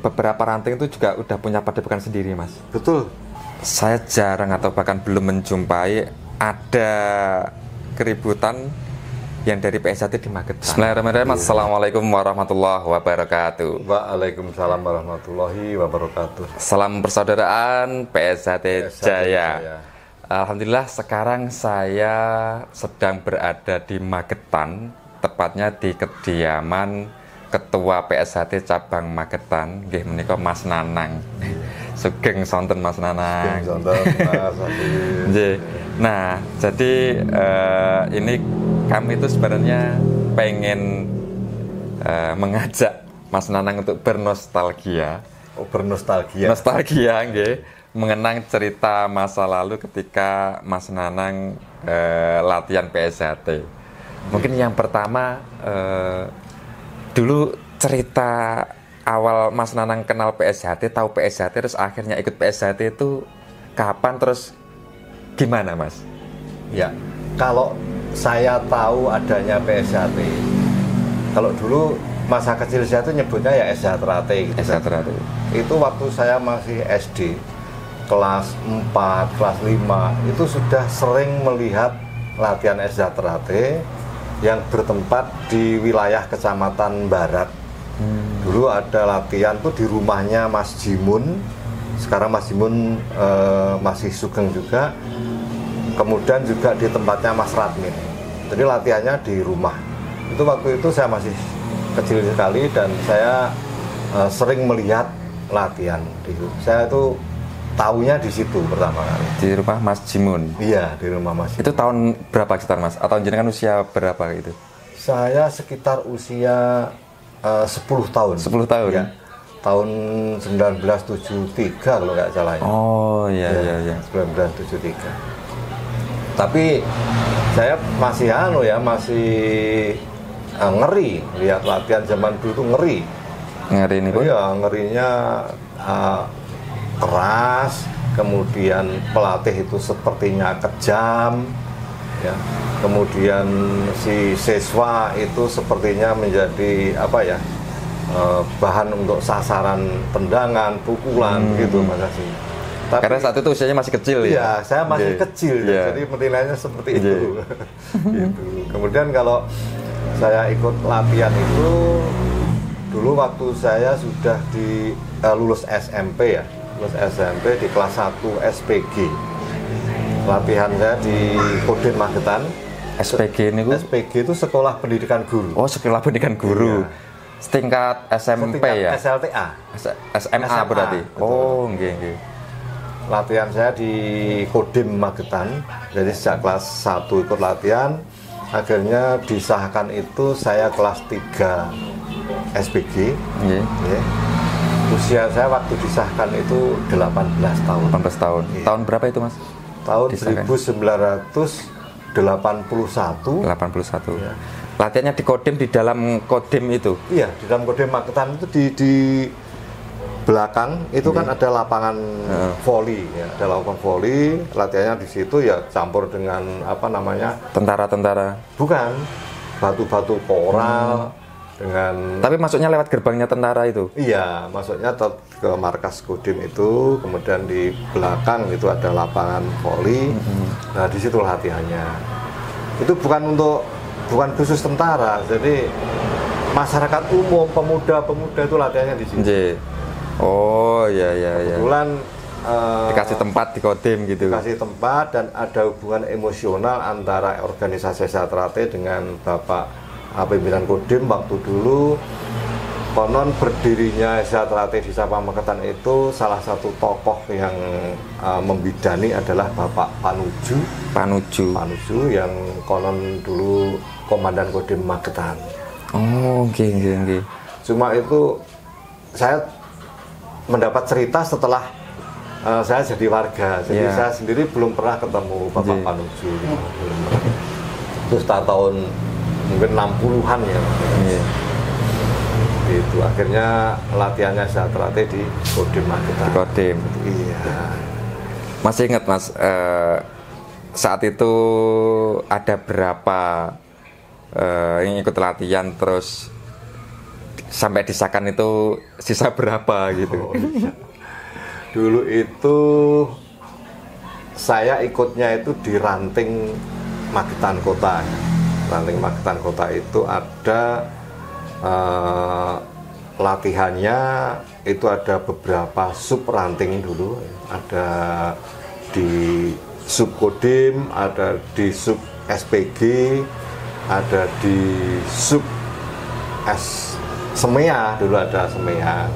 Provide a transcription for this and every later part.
beberapa ranting itu juga udah punya padepokan sendiri, Mas. Betul. Saya jarang atau bahkan belum menjumpai ada keributan yang dari PSHT di Magetan. Bismillahirrahmanirrahim. Assalamualaikum warahmatullahi wabarakatuh. Waalaikumsalam warahmatullahi wabarakatuh. Salam persaudaraan PSHT Jaya. Alhamdulillah sekarang saya sedang berada di Magetan, tepatnya di kediaman Ketua PSHT Cabang Magetan, nggih menika Mas Nanang. Sugeng sonten Mas Nanang. Sugeng sonten Mas. Nggih. Nah, jadi ini kami itu sebenarnya pengen mengajak Mas Nanang untuk bernostalgia. Oh, bernostalgia. Nostalgia nggih, mengenang cerita masa lalu ketika Mas Nanang latihan PSHT. Mungkin yang pertama dulu cerita awal Mas Nanang kenal PSHT, tahu PSHT, terus akhirnya ikut PSHT itu kapan, terus gimana, Mas? Ya, kalau saya tahu adanya PSHT, kalau dulu masa kecil saya itu nyebutnya ya SHT gitu. SHT. Itu waktu saya masih SD, kelas 4, kelas 5, itu sudah sering melihat latihan SHT yang bertempat di wilayah Kecamatan Barat. Dulu ada latihan tuh di rumahnya Mas Jimun. Sekarang Mas Jimun masih sugeng juga. Kemudian juga di tempatnya Mas Radmin. Jadi latihannya di rumah. Itu waktu itu saya masih kecil sekali dan saya sering melihat latihan. Saya itu tahunya di situ pertama kali. Di rumah Mas Jimun? Iya, di rumah Mas Jimun. Itu tahun berapa sekitar, Mas? Atau jenengan usia berapa itu? Saya sekitar usia 10 tahun. 10 tahun? Ya. Tahun 1973 kalau nggak salah ya. Oh iya, iya. 1973. Tapi saya masih masih ngeri lihat latihan zaman dulu tuh ngeri. Ngeri ini, Pak? Iya, ngerinya keras, kemudian pelatih itu sepertinya kejam, ya. Kemudian si siswa itu sepertinya menjadi bahan untuk sasaran tendangan, pukulan gitu, Mas Asi. Tapi, karena saat itu usianya masih kecil ya? Iya, saya masih kecil, jadi penilaiannya seperti itu. Gitu. Kemudian kalau saya ikut latihan itu, dulu waktu saya sudah lulus SMP ya, lulus SMP di kelas 1 SPG. Latihan saya di Kodim Magetan. SPG ini, Bu? SPG itu Sekolah Pendidikan Guru. Oh, Sekolah Pendidikan Guru. Iya. Setingkat SMP ya? SLTA. SMA berarti? Betul. Oh, nggih. Latihan saya di Kodim Magetan. Jadi sejak kelas 1 ikut latihan, akhirnya disahkan itu saya kelas 3 SPG. Yeah. Yeah. Usia saya waktu disahkan itu 18 tahun. 18 tahun. Yeah. Tahun berapa itu, Mas? Tahun disahkan? 1981. 81. Yeah. Latihannya di Kodim, di dalam Kodim itu? Iya, di dalam Kodim Magetan itu di belakang itu kan ada lapangan voli, ya, ada lapangan voli, latihannya di situ ya campur dengan tentara-tentara. Bukan, batu-batu koral dengan. Tapi masuknya lewat gerbangnya tentara itu? Iya, masuknya ke markas Kodim itu, kemudian di belakang itu ada lapangan voli. Nah, di situ latihannya. Itu bukan khusus tentara, jadi masyarakat umum, pemuda-pemuda itu latihannya di sini. Oh iya. Kebetulan dikasih tempat di Kodim gitu. Dikasih tempat dan ada hubungan emosional antara organisasi SHT dengan Bapak pimpinan Kodim waktu dulu. Konon berdirinya SHT di Cabang Magetan itu salah satu tokoh yang membidani adalah Bapak Panuju yang konon dulu komandan Kodim Magetan. Oh, oke. Cuma itu saya mendapat cerita setelah saya jadi warga, jadi saya sendiri belum pernah ketemu Bapak Panuju. Terus tahun mungkin 60-an ya. Itu akhirnya latihannya saya terlatih di Kodim Magetan. Di Kodim. Iya. Masih ingat, Mas, saat itu ada berapa yang ikut latihan, terus sampai disahkan itu sisa berapa gitu? Oh, iya. Dulu itu saya ikutnya itu di Ranting Magetan Kota. Ranting Magetan Kota itu ada latihannya, itu ada beberapa sub ranting dulu, ada di sub Kodim, ada di sub SPG, ada di sub Semea, dulu ada Semea.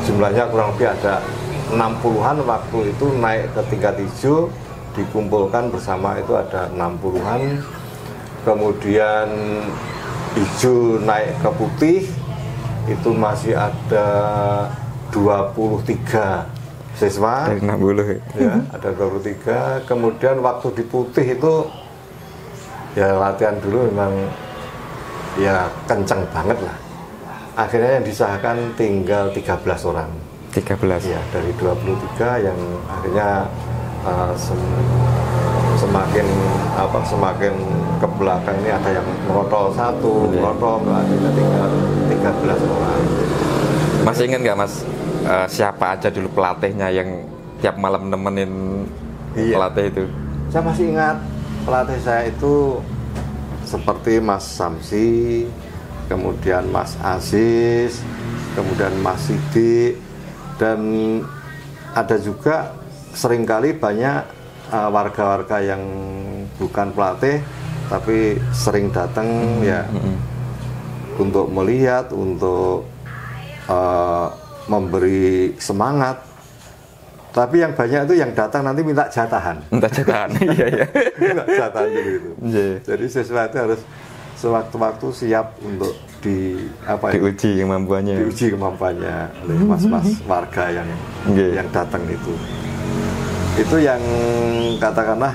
Jumlahnya kurang lebih ada 60-an, waktu itu naik ke tingkat hijau, dikumpulkan bersama itu ada 60-an. Kemudian hijau naik ke putih, itu masih ada 23 siswa. Dari 60 ya, ada 23. Kemudian waktu di putih itu ya latihan dulu memang ya kencang banget lah. Akhirnya yang disahkan tinggal 13 orang. 13 ya, dari 23 yang akhirnya semakin ke belakang ini ada yang merotol satu, merotol akhirnya tinggal 13 orang. Masih ingat nggak Mas siapa aja dulu pelatihnya yang tiap malam nemenin pelatih itu? Saya masih ingat pelatih saya itu seperti Mas Samsi, kemudian Mas Aziz, kemudian Mas Sidik, dan ada juga seringkali banyak warga-warga yang bukan pelatih tapi sering datang untuk melihat, untuk memberi semangat. Tapi yang banyak itu yang datang nanti minta jatahan. Minta jatahan, iya. Minta jatahan gitu. Jadi sesuatu harus sewaktu-waktu siap untuk diuji kemampuannya. Diuji kemampuannya oleh mas-mas warga yang datang itu. Itu yang katakanlah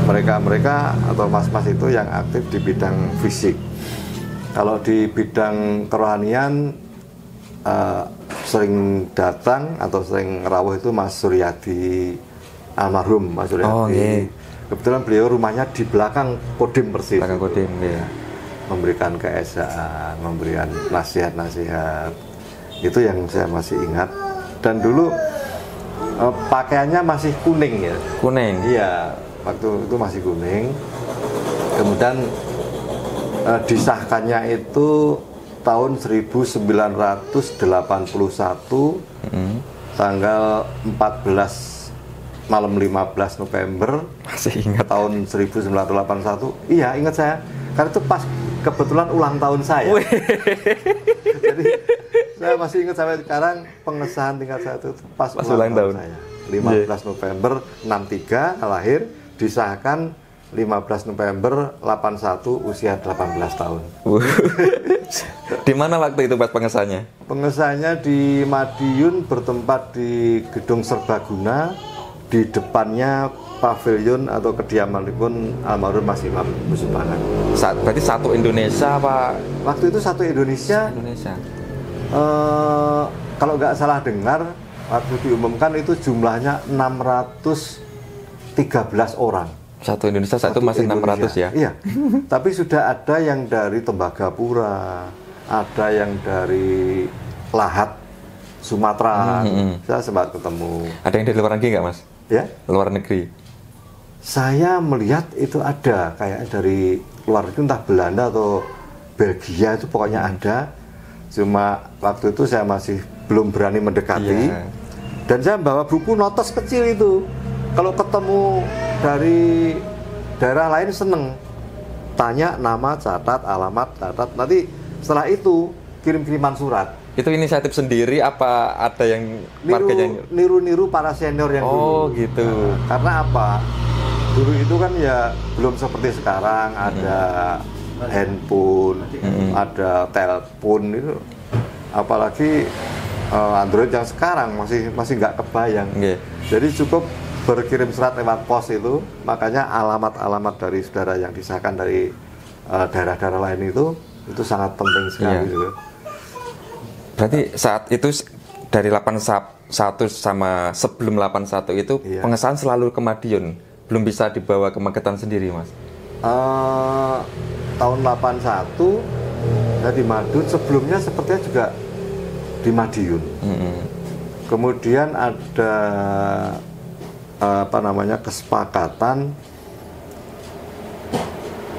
mereka atau mas-mas itu yang aktif di bidang fisik. Kalau di bidang kerohanian sering datang atau sering rawuh itu Mas Suryadi, almarhum Mas Suryadi. Oh, okay. Kebetulan beliau rumahnya di belakang Kodim persis. Belakang Kodim, ya. Memberikan keesaan, memberikan nasihat-nasihat. Itu yang saya masih ingat. Dan dulu pakaiannya masih kuning ya. Kuning? Iya, waktu itu masih kuning. Kemudian disahkannya itu tahun 1981 tanggal 14 malam 15 November. Masih ingat tahun 1981. Iya, ingat saya. Karena itu pas kebetulan ulang tahun saya. Jadi saya masih ingat sampai sekarang pengesahan tingkat saya itu pas ulang tahun saya. 15 November 63 lahir, disahkan 15 November 81 usia 18 tahun. Di mana waktu itu pas pengesahannya? Pengesahannya di Madiun, bertempat di Gedung Serbaguna, di depannya pavilion atau kediaman pun almarhum Mas Imam Busupanan. Berarti satu Indonesia apa? Waktu itu satu Indonesia. Kalau nggak salah dengar, waktu diumumkan itu jumlahnya 613 orang. Satu Indonesia saat itu masih Indonesia. 600 ya? Iya, tapi sudah ada yang dari Tembagapura, ada yang dari Lahat, Sumatera. Saya sempat ketemu. Ada yang dari luar negeri nggak Mas? Ya? Luar negeri? Saya melihat itu ada, kayak dari luar negeri, entah Belanda atau Belgia, itu pokoknya ada. Cuma waktu itu saya masih belum berani mendekati. Dan saya bawa buku notes kecil itu. Kalau ketemu dari daerah lain seneng, tanya nama, catat, alamat, catat. Nanti setelah itu kirim-kiriman surat. Itu inisiatif sendiri apa ada yang warganya niru para senior yang dulu? Oh gitu. Nah, karena apa? Dulu itu kan ya belum seperti sekarang, ada handphone, ada telepon itu. Apalagi Android yang sekarang masih nggak kebayang. Jadi cukup berkirim surat lewat pos itu, makanya alamat-alamat dari saudara yang disahkan dari daerah-daerah lain itu sangat penting sekali. Gitu. Berarti saat itu dari 81 sama sebelum 81 itu pengesahan selalu ke Madiun, belum bisa dibawa ke Magetan sendiri, Mas? Tahun 81 Saya di Madiun, sebelumnya sepertinya juga di Madiun. Kemudian ada kesepakatan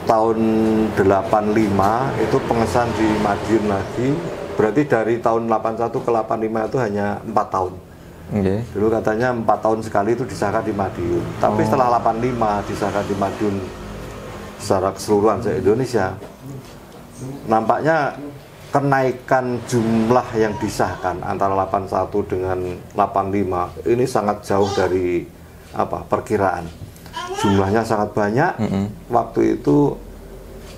tahun 85 itu pengesahan di Madiun lagi. Berarti dari tahun 81 ke 85 itu hanya 4 tahun. Dulu katanya 4 tahun sekali itu disahkan di Madiun. Tapi setelah 85 disahkan di Madiun secara keseluruhan se-Indonesia, nampaknya kenaikan jumlah yang disahkan antara 81 dengan 85 ini sangat jauh dari perkiraan. Jumlahnya sangat banyak. Waktu itu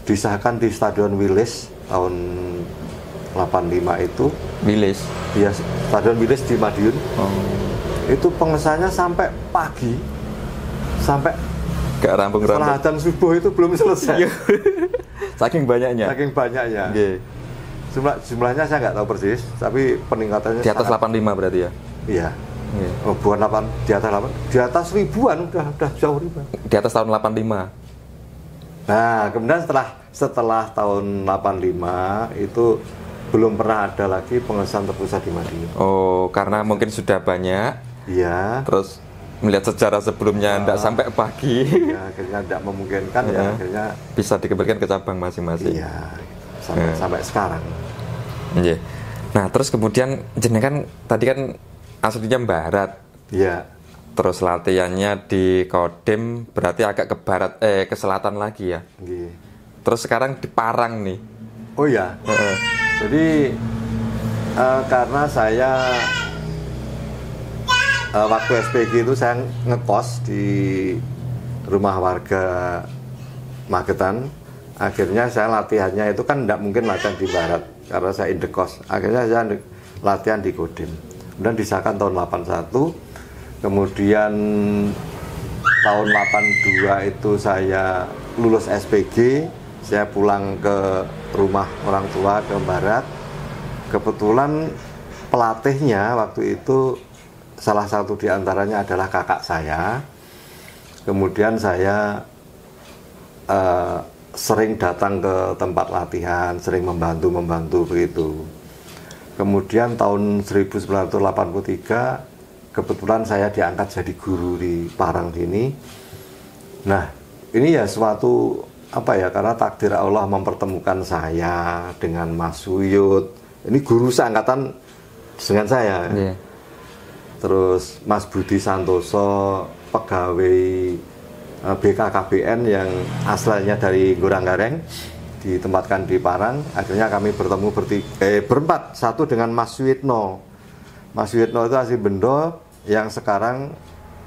disahkan di Stadion Wilis tahun 85 itu. Wilis? Iya, Stadion Wilis di Madiun. Itu pengesahannya sampai pagi, sampai gak rampung-rampung. Setelah adzan subuh itu belum selesai. Saking banyaknya. Saking banyaknya. Jumlahnya saya nggak tahu persis, tapi peningkatannya di atas 85 berarti ya? Iya. Bukan 8, di atas 8, di atas ribuan, udah jauh ribuan. Di atas tahun 85. Nah, kemudian setelah tahun 85 itu belum pernah ada lagi pengesahan terpusat di Madiun. Oh, karena mungkin sudah banyak. Iya. Terus melihat sejarah sebelumnya tidak sampai pagi. Ya, akhirnya tidak memungkinkan ya, akhirnya bisa dikembalikan ke cabang masing-masing. Iya. Sampai sekarang. Iya. Nah, terus kemudian jenengan tadi kan aslinya barat. Iya. Terus latihannya di Kodim berarti agak ke barat, ke selatan lagi ya. Iya. Terus sekarang di Parang nih. Oh iya. Jadi karena saya waktu SPG itu saya ngekos di rumah warga Magetan. Akhirnya saya latihannya itu kan tidak mungkin latihan di barat karena saya indekos. Akhirnya saya latihan di Kodim. Kemudian disahkan tahun 81. Kemudian tahun 82 itu saya lulus SPG. Saya pulang ke rumah orang tua ke barat. Kebetulan pelatihnya waktu itu salah satu diantaranya adalah kakak saya. Kemudian saya sering datang ke tempat latihan, sering membantu begitu. Kemudian tahun 1983 kebetulan saya diangkat jadi guru di Parang sini. Nah, ini ya suatu karena takdir Allah mempertemukan saya dengan Mas Suyut. Ini guru seangkatan dengan saya. Yeah. Terus Mas Budi Santoso, pegawai BKKBN yang asalnya dari Goranggareng, ditempatkan di Parang. Akhirnya kami bertemu berempat, satu dengan Mas Suyitno. Mas Suyitno itu asli Bendo, yang sekarang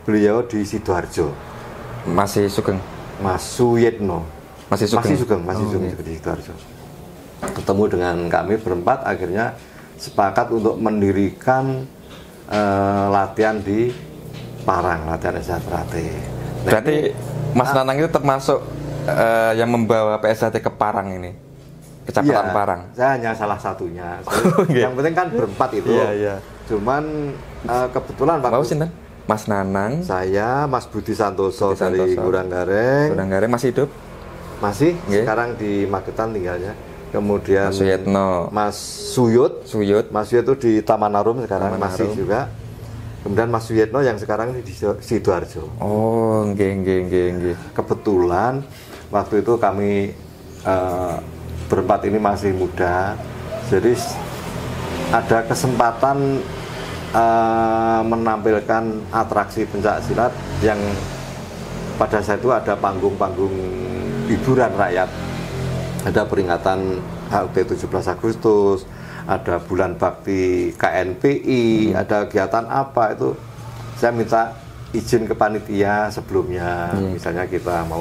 beliau di Sidoarjo. Masih Sugeng? Mas Suyitno. Masih Sugeng di Sidoarjo. Ketemu dengan kami berempat, akhirnya sepakat untuk mendirikan latihan di Parang, latihan SHT. Berarti Mas Nanang itu termasuk yang membawa PSHT ke Parang ini, Kecamatan Parang? Saya hanya salah satunya. Yang penting kan berempat itu. Cuman kebetulan Mas Nanang, saya, Mas Budi Santoso dari Goranggareng masih hidup? Masih, sekarang di Magetan tinggalnya. Kemudian Mas Suyitno, Mas Suyut itu di Taman Harum sekarang masih juga. Kemudian Mas Suyitno yang sekarang di Sidoarjo. Oh, nggih. Kebetulan waktu itu kami berempat ini masih muda, jadi ada kesempatan menampilkan atraksi pencaksilat yang pada saat itu ada panggung-panggung hiburan rakyat. Ada peringatan HUT 17 Agustus, ada bulan bakti KNPI, ada kegiatan apa itu. Saya minta izin ke panitia sebelumnya, misalnya kita mau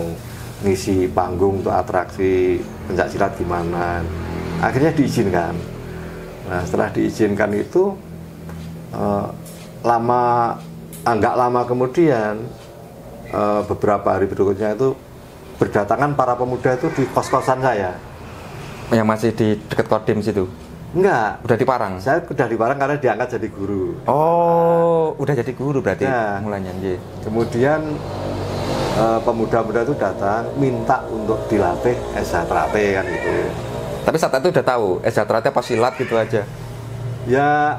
ngisi panggung untuk atraksi pencaksilat gimana. Akhirnya diizinkan. Nah, setelah diizinkan itu nggak lama kemudian beberapa hari berikutnya itu berdatangan para pemuda itu di kos-kosan saya. Yang masih di dekat Kodim situ? Enggak. Udah di Parang? Saya udah di Parang karena diangkat jadi guru. Oh, udah jadi guru berarti mulanya. Kemudian pemuda-pemuda itu datang minta untuk dilatih SHT kan gitu. Tapi saat itu udah tahu S-Jatra apa silat gitu aja. Ya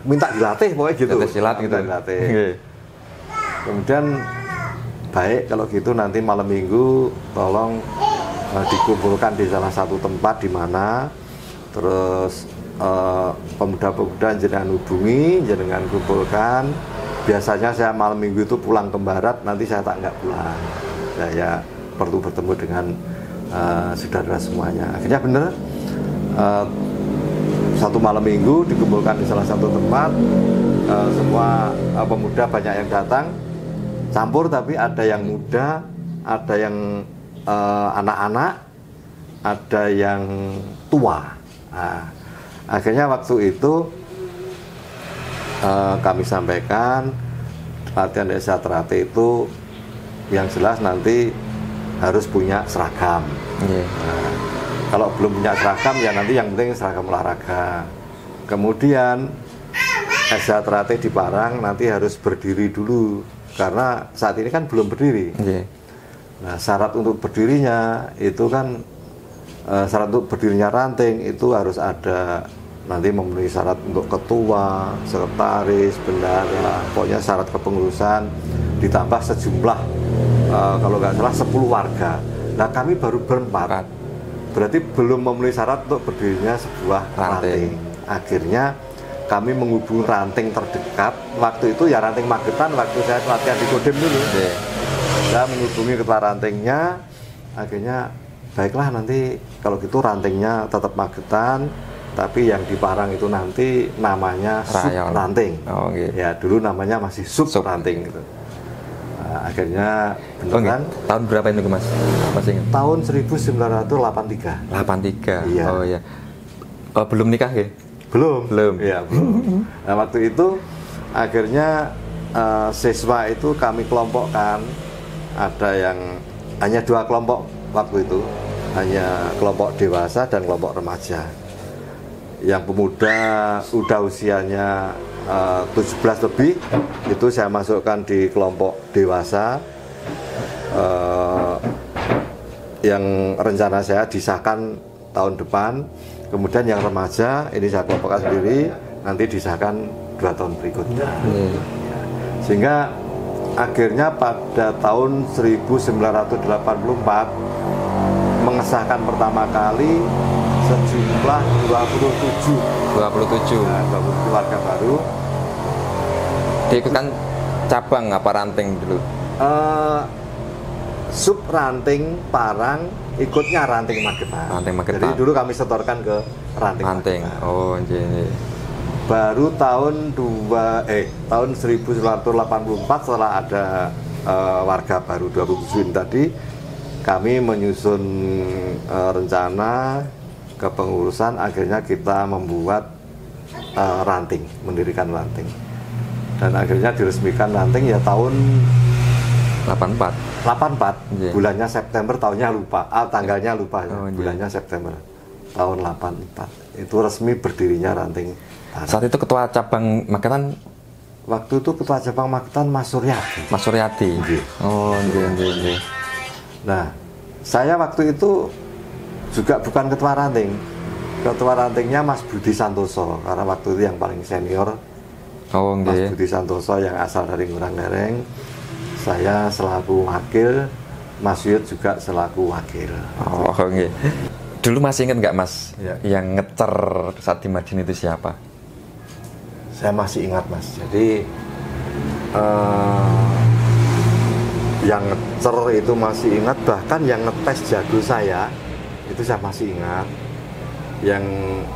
minta dilatih pokoknya gitu. Silat gitu. Dilatih. Okay. Kemudian baik kalau gitu nanti malam minggu tolong dikumpulkan di salah satu tempat di mana, terus pemuda-pemuda jenengan hubungi, jenengan kumpulkan. Biasanya saya malam minggu itu pulang ke barat, nanti saya tak nggak pulang. Saya perlu bertemu dengan saudara semuanya. Akhirnya benar, satu malam minggu dikumpulkan di salah satu tempat, semua pemuda banyak yang datang, campur tapi ada yang muda, ada yang anak-anak, ada yang tua. Nah, akhirnya waktu itu kami sampaikan latihan S-Jatra itu yang jelas nanti harus punya seragam. Nah, kalau belum punya seragam ya nanti yang penting seragam olahraga. Kemudian S-Jatra di Parang nanti harus berdiri dulu karena saat ini kan belum berdiri. Nah, syarat untuk berdirinya itu kan syarat untuk berdirinya ranting itu harus ada, nanti memenuhi syarat untuk ketua, sekretaris, bendara, pokoknya syarat kepengurusan, ditambah sejumlah kalau nggak salah 10 warga. Nah kami baru berempat, berarti belum memenuhi syarat untuk berdirinya sebuah ranting. Akhirnya kami menghubungi ranting terdekat, waktu itu ya ranting Magetan, waktu saya latihan di Kodim dulu. Saya menghubungi ketua rantingnya, akhirnya baiklah nanti kalau gitu rantingnya tetap Magetan, tapi yang di Parang itu nanti namanya sub ranting. Ya dulu namanya masih sub ranting gitu. Nah, akhirnya beneran. Tahun berapa itu Mas? Masih ingat? Tahun 1983. 83. Iya. Oh iya. Belum nikah ya? Belum. Ya, belum. Nah waktu itu akhirnya siswa itu kami kelompokkan, ada yang hanya 2 kelompok waktu itu, hanya kelompok dewasa dan kelompok remaja. Yang pemuda udah usianya 17 lebih itu saya masukkan di kelompok dewasa, yang rencana saya disahkan tahun depan. Kemudian yang remaja ini saya kelompokkan sendiri, nanti disahkan 2 tahun berikutnya. Sehingga akhirnya pada tahun 1984 mengesahkan pertama kali sejumlah 27 warga baru. Diikutkan cabang apa ranting dulu? Sub ranting Parang, ikutnya ranting Magetan. Jadi dulu kami setorkan ke ranting. Magetan. Oh, jadi. Baru tahun 1984 setelah ada warga baru 27 tadi, kami menyusun rencana kepengurusan, akhirnya kita membuat ranting, mendirikan ranting, dan akhirnya diresmikan ranting ya tahun 84. Bulannya September, tahunnya lupa, tanggalnya lupa, bulannya September tahun 84 itu resmi berdirinya ranting. Saat itu ketua cabang Magetan? Waktu itu ketua cabang Magetan Mas Suryadi. Oh, iya. Nah, saya waktu itu juga bukan ketua ranting. Ketua rantingnya Mas Budi Santoso, karena waktu itu yang paling senior. Mas Budi Santoso yang asal dari Ngurang Lereng. Saya selaku wakil, Mas Yud juga selaku wakil. Oh, oke. Dulu masih ingat nggak Mas, yang ngecer saat di Madin itu siapa? Saya masih ingat Mas. Jadi yang ngecer itu masih ingat, bahkan yang ngetes jago saya itu saya masih ingat. Yang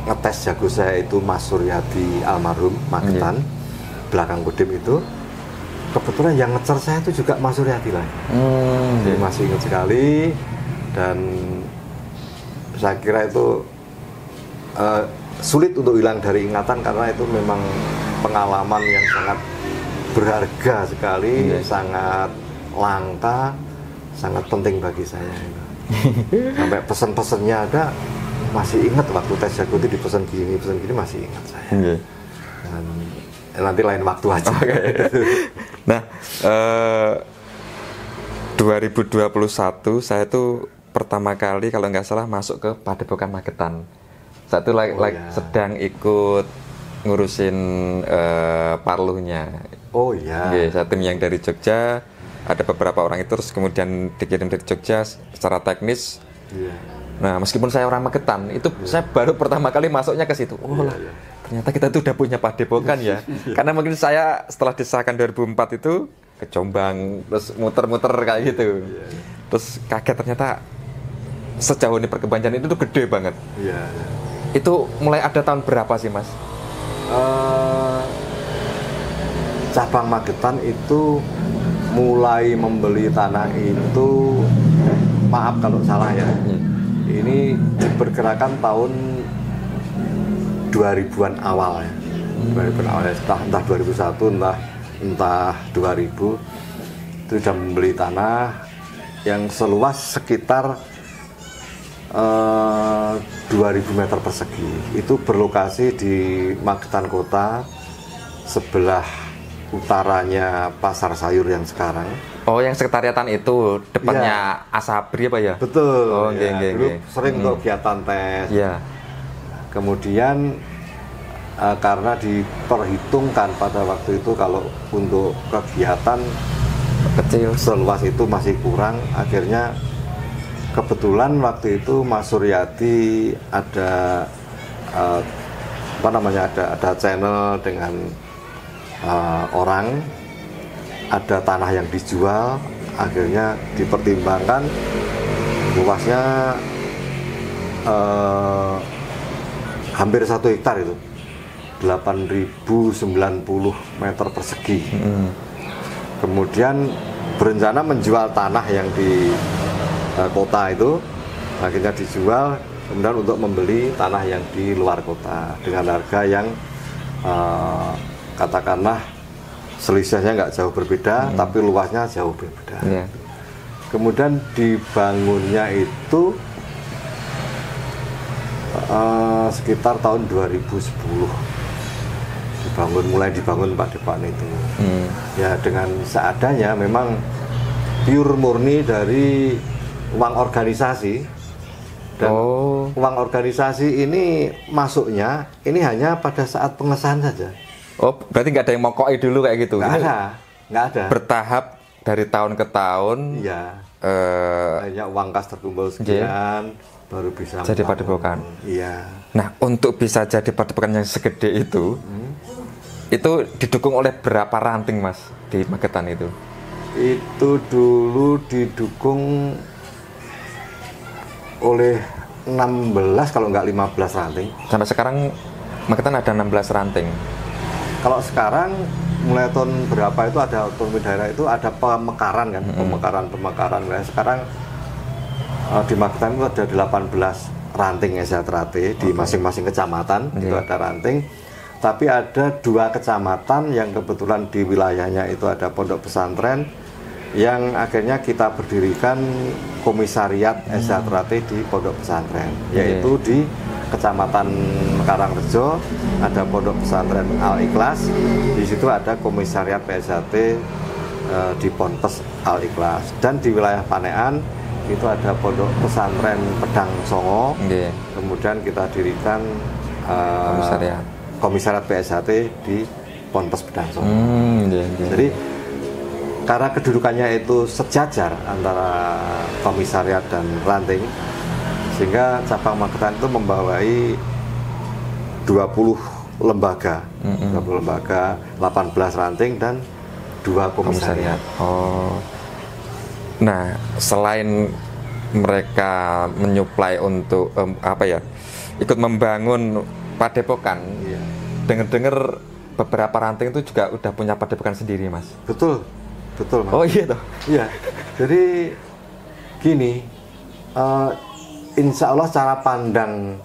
ngetes jago saya itu Mas Suryadi almarhum Magetan, belakang Kodim itu. Kebetulan yang ngecer saya itu juga Mas Suryadi lah. Jadi masih ingat sekali, dan saya kira itu sulit untuk hilang dari ingatan karena itu memang pengalaman yang sangat berharga sekali, sangat langka, sangat penting bagi saya. Sampai pesan-pesannya ada, masih ingat waktu tes jago itu dipesan gini masih ingat saya. Dan nanti lain waktu aja. Nah, 2021 saya tuh pertama kali kalau nggak salah masuk ke Padepokan Magetan. Saat itu sedang ikut ngurusin parluhnya. Oh iya. Saya tim yang dari Jogja, ada beberapa orang itu terus kemudian dikirim dari Jogja secara teknis. Iya. Nah, meskipun saya orang Magetan, itu saya baru pertama kali masuknya ke situ. Oh lah, ternyata kita tuh udah punya padepokan ya. Karena mungkin saya setelah disahkan 2004 itu ke Jombang, terus muter-muter kayak gitu. Terus kaget ternyata sejauh ini perkebunan itu tuh gede banget. Iya. Itu mulai ada tahun berapa sih, Mas? Cabang Magetan itu mulai membeli tanah itu, maaf kalau salah ya, ini diperkirakan tahun 2000-an awal ya. 2000-an awal ya, entah 2001 entah 2000 itu sudah membeli tanah yang seluas sekitar 2000 meter persegi. Itu berlokasi di Magetan Kota, sebelah utaranya Pasar Sayur yang sekarang. Oh, yang sekretariatan itu depannya Asabri apa ya? Betul. Oh, dulu sering untuk kegiatan tes. Iya. Kemudian karena diperhitungkan pada waktu itu kalau untuk kegiatan Kecil. seluas itu masih kurang, akhirnya kebetulan waktu itu Mas Suryadi ada ada channel dengan orang, ada tanah yang dijual, akhirnya dipertimbangkan luasnya hampir 1 hektar itu, 8.090 meter persegi. Kemudian berencana menjual tanah yang di kota itu, akhirnya dijual, kemudian untuk membeli tanah yang di luar kota dengan harga yang katakanlah selisihnya nggak jauh berbeda, tapi luasnya jauh berbeda. Kemudian dibangunnya itu sekitar tahun 2010 mulai dibangun padepokan itu. Ya dengan seadanya, memang pure murni dari uang organisasi. Dan uang organisasi ini masuknya ini hanya pada saat pengesahan saja. Oh, berarti nggak ada yang mokoi dulu kayak gitu? Nggak ada. Bertahap dari tahun ke tahun. Iya. Hanya uang kas terkumpul sekian, baru bisa jadi padepokan. Iya. Nah, untuk bisa jadi padepokan yang segede itu didukung oleh berapa ranting, Mas, di Magetan itu? Itu dulu didukung oleh 16 kalau nggak 15 ranting. Sampai sekarang Magetan ada 16 ranting. Kalau sekarang mulai tahun berapa itu ada otonomi daerah itu ada pemekaran kan, pemekaran. Nah, sekarang di Magetan itu ada 18 ranting SHTRAT di masing-masing kecamatan. Itu ada ranting. Tapi ada 2 kecamatan yang kebetulan di wilayahnya itu ada pondok pesantren, yang akhirnya kita berdirikan komisariat SHTRAT di pondok pesantren, yaitu di Kecamatan Karangrejo ada pondok pesantren Al Ikhlas. Di situ ada komisariat PSHT di Ponpes Al Ikhlas, dan di wilayah Panean itu ada pondok pesantren Pedang Songo. Kemudian kita dirikan komisariat PSHT di Ponpes Pedang Songo. Jadi karena kedudukannya itu sejajar antara komisariat dan ranting, sehingga cabang Magetan itu membawai 20 lembaga, 20 lembaga, 18 ranting dan 2 komisariat. Nah, selain mereka menyuplai untuk ikut membangun padepokan, dengar-dengar beberapa ranting itu juga udah punya padepokan sendiri, Mas. Betul, Mas. Oh iya toh? Iya. Jadi gini, insya Allah cara pandang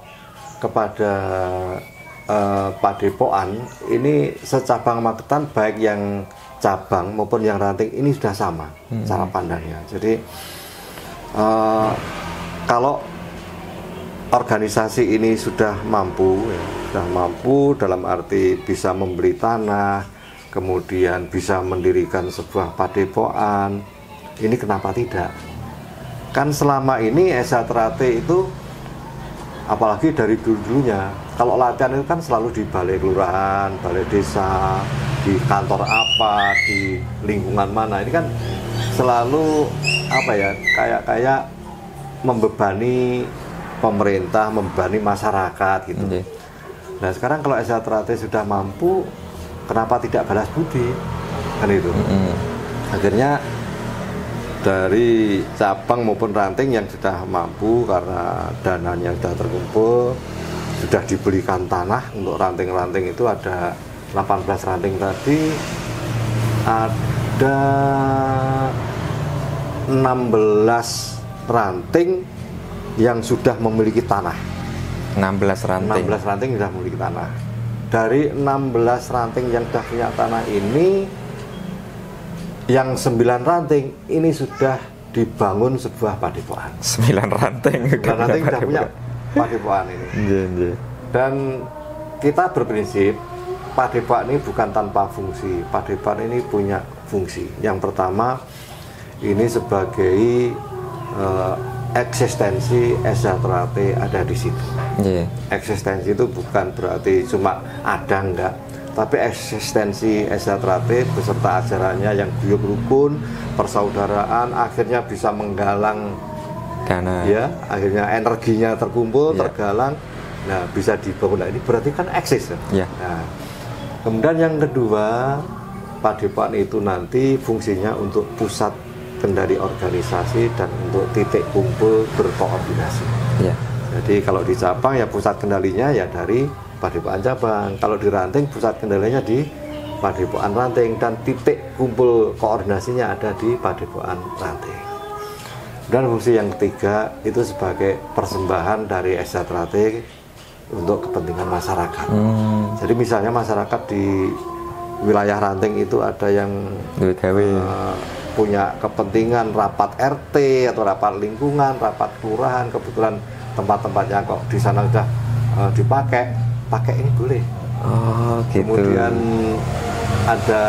kepada padepokan ini secabang Magetan, baik yang cabang maupun yang ranting ini sudah sama cara pandangnya. Jadi kalau organisasi ini sudah mampu dalam arti bisa membeli tanah, kemudian bisa mendirikan sebuah padepokan, ini kenapa tidak? Kan selama ini SHTRAT itu, apalagi dari dulu-dulunya, kalau latihan itu kan selalu di balai kelurahan, balai desa, di kantor apa, di lingkungan mana. Ini kan selalu apa ya, kayak membebani pemerintah, membebani masyarakat gitu. Nah sekarang kalau SHTRAT sudah mampu, kenapa tidak balas budi? Kan itu. Akhirnya dari cabang maupun ranting yang sudah mampu karena dananya sudah terkumpul, sudah dibelikan tanah untuk ranting-ranting itu ada 18 ranting tadi, ada 16 ranting yang sudah memiliki tanah. 16 ranting. 16 ranting sudah memiliki tanah. Dari 16 ranting yang sudah punya tanah ini, yang 9 ranting ini sudah dibangun sebuah padepokan. 9 ranting. 9 ranting sudah punya padepokan ini. Dan kita berprinsip padepokan ini bukan tanpa fungsi. Padepokan ini punya fungsi. Yang pertama, ini sebagai eksistensi SHTRAT ada di situ. Eksistensi itu bukan berarti cuma ada enggak, tapi eksistensi SHTRAT beserta ajarannya yang guyup rukun, persaudaraan, akhirnya bisa menggalang dana. Ya, akhirnya energinya terkumpul, tergalang. Nah, bisa dibangun. Nah, ini berarti kan eksis. Nah, kemudian yang kedua, padepokan itu nanti fungsinya untuk pusat kendali organisasi dan untuk titik kumpul berkoordinasi. Jadi kalau di cabang ya pusat kendalinya ya dari padepokan cabang. Kalau di ranting pusat kendalinya di padepokan ranting dan titik kumpul koordinasinya ada di padepokan ranting. Dan fungsi yang ketiga itu sebagai persembahan dari SHTRAT untuk kepentingan masyarakat. Jadi misalnya masyarakat di wilayah ranting itu ada yang punya kepentingan rapat RT atau rapat lingkungan, rapat kelurahan, kebetulan tempat-tempatnya kok di sana sudah dipakai ini boleh. Gitu. Kemudian ada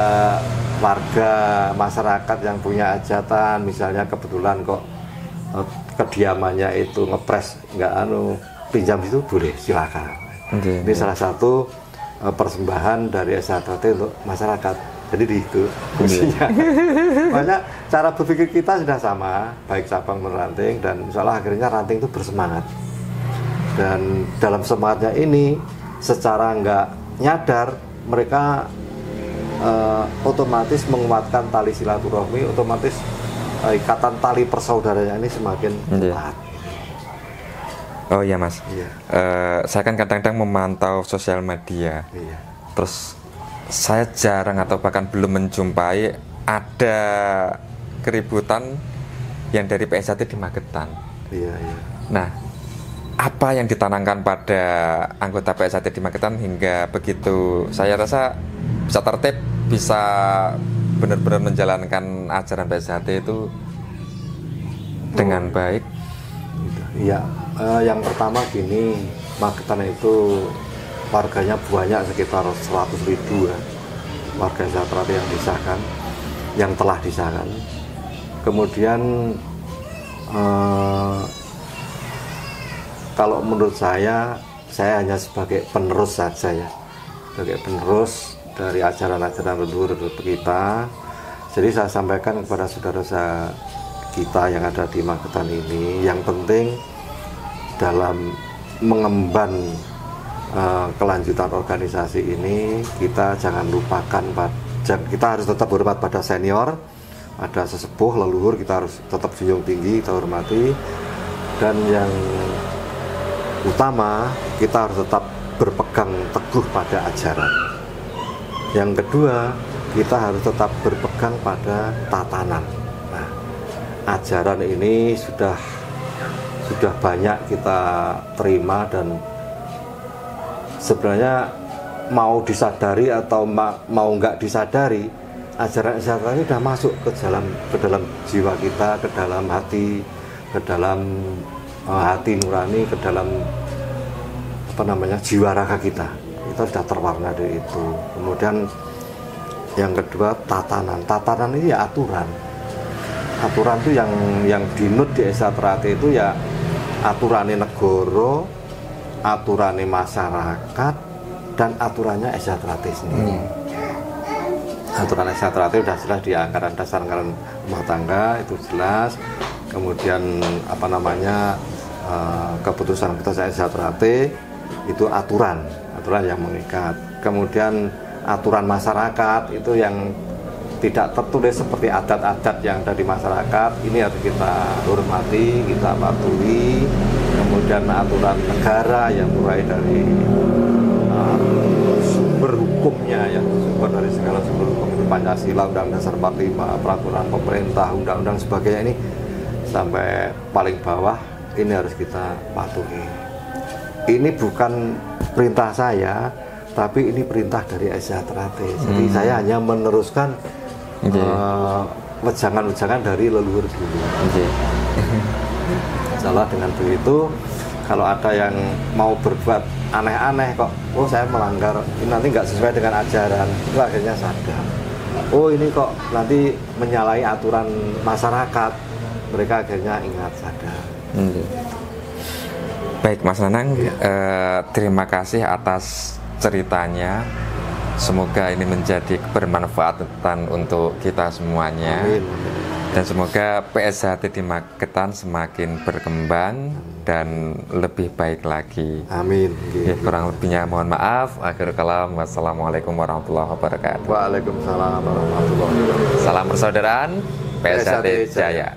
warga masyarakat yang punya hajatan, misalnya kebetulan kok kediamannya itu ngepres nggak pinjam itu boleh, silakan. Ini salah satu persembahan dari SHTRAT untuk masyarakat. Jadi itu fungsinya. Makanya cara berpikir kita sudah sama, baik cabang maupun ranting, dan misalnya akhirnya ranting itu bersemangat. Dan dalam semangatnya ini, secara nggak nyadar mereka otomatis menguatkan tali silaturahmi, otomatis ikatan tali persaudaraan ini semakin kuat. Oh iya Mas, saya kan kadang-kadang memantau sosial media, terus saya jarang atau bahkan belum menjumpai ada keributan yang dari PSHT di Magetan. Nah, apa yang ditanamkan pada anggota PSHT di Magetan hingga begitu saya rasa bisa tertib, bisa benar-benar menjalankan ajaran PSHT itu dengan baik? Yang pertama gini, Magetan itu warganya banyak, sekitar 100.000 ya, warga SHTRAT yang disahkan, yang telah disahkan. Kemudian kalau menurut saya hanya sebagai penerus saja ya, sebagai penerus dari ajaran-ajaran leluhur kita. Jadi saya sampaikan kepada saudara-saudara kita yang ada di Magetan ini, yang penting dalam mengemban kelanjutan organisasi ini, kita jangan lupakan, kita harus tetap hormat pada senior, ada sesepuh leluhur, kita harus tetap junjung tinggi, kita hormati. Dan yang utama, kita harus tetap berpegang teguh pada ajaran. Yang kedua, kita harus tetap berpegang pada tatanan. Nah, ajaran ini sudah banyak kita terima, dan sebenarnya mau disadari atau mau nggak disadari, ajaran SHTRAT ini sudah masuk ke dalam jiwa kita, ke dalam hati nurani, ke dalam jiwa raga kita. Kita sudah terwarna dari itu. Kemudian yang kedua, tatanan ini ya aturan aturan tuh yang dinut di SH Teratai itu ya aturannya negara, aturannya masyarakat, dan aturannya SH Teratai sendiri. Aturan SH Teratai sudah jelas di anggaran dasar anggaran rumah tangga itu jelas. Kemudian apa namanya keputusan-keputusan SH Teratai itu aturan yang mengikat. Kemudian aturan masyarakat itu yang tidak tertulis seperti adat-adat yang ada di masyarakat, ini harus kita hormati, kita patuhi. Kemudian aturan negara yang mulai dari sumber hukumnya, ya sumber dari segala sumber hukum itu Pancasila, Undang-Undang Dasar 45, peraturan pemerintah, undang-undang sebagainya, ini sampai paling bawah ini harus kita patuhi. Ini bukan perintah saya, tapi ini perintah dari SH Teratai. Jadi saya hanya meneruskan wejangan-wejangan dari leluhur dulu. Insyaallah dengan begitu, kalau ada yang mau berbuat aneh-aneh kok, oh saya melanggar, ini nanti nggak sesuai dengan ajaran, itu akhirnya sadar. Oh ini kok nanti menyalahi aturan masyarakat, mereka akhirnya ingat, sadar. Baik Mas Nanang, terima kasih atas ceritanya. Semoga ini menjadi kebermanfaatan untuk kita semuanya. Amin. Dan semoga PSHT di Magetan semakin berkembang dan lebih baik lagi. Amin. Ya, kurang lebihnya mohon maaf. Akhirul kalam. Wassalamualaikum warahmatullahi wabarakatuh. Waalaikumsalam warahmatullahi wabarakatuh. Salam persaudaraan PSHT Jaya.